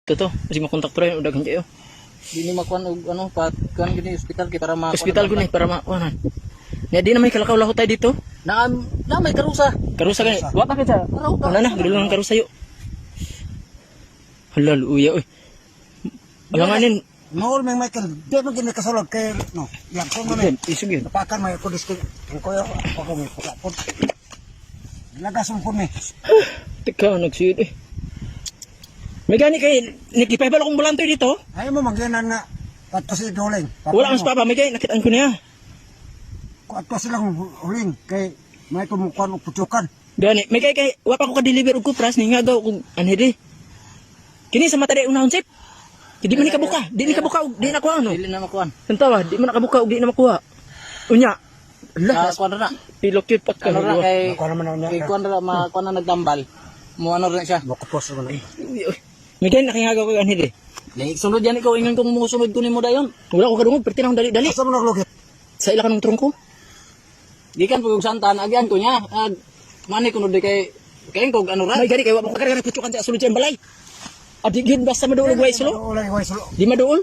to kasi makontak to rin udagan kayo. Dini makuan og ano pat kan gini hospital kay para ma Hospital ko ni para makuha. Nya di na may kalakaw laho tayo dito. na may karusa. Karusa gani. Wa pa kita. Wala na, dilo lang karusa yo. Halal uya oy. Alanganin. Nool may Michael, di man gini kasulog kay no. Yang ko man. Isog yun. Napakan may ko disko. Ko yo ako may pagapon. Lagasong ko mi. Teka, nagsiyod eh. May gani kay nikipay-balo kong bulantoy dito. Ay mo magyanan nga pato si Doling. Wala ang papa, may gani nakitaan ko niya. Ato silang huling kay may kumukuan og putukan. Gani, may kay wa pa ko ka-deliver og kupras ni nga daw kung anhidi. Kini sa mata di unahon sip. Di man ni kabuka, di ni kabuka og di na kuha no. Dili na makuan. Tantawa, di man nakabuka og di na makuha. Unya. Sa Lah, kuan na. pilo cute pat ka. Ano ra kay Nakuha naman niya. kay kuan ra ma kuan na nagdambal. Mo ano ra siya. Makupos naman. May gani nakingagaw ko anhidi. Dili sunod yan ikaw ingon kong musunod ko nimo dayon. Wala ko kadungog, perti na akong dali-dali. Asa mo naglugit? Sa ila kanong trungko. Gikan pag santan agyan ko niya. Mani kuno di kay kog ano ra. May gani kay wa pa ko karga putukan sa sulod sa balay. Adi gid basta maduol og way sulo. Ulay way sulo. Di maduol.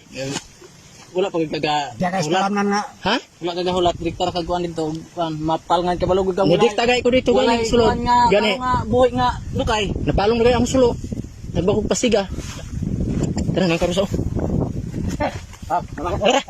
Wala pag kaga Diya guys, hulat. palamnan nga. Ha? Wala kaga hulat diktar kag kuan dito. Kuan mapal nga kabalog kag Mudik tagay ko dito wala galing sulod. nga Gani. nga buhi nga dukay. Napalong na kayo ang sulo. Nagbakog pasiga. Tara, nang karuso. Ah, Tara.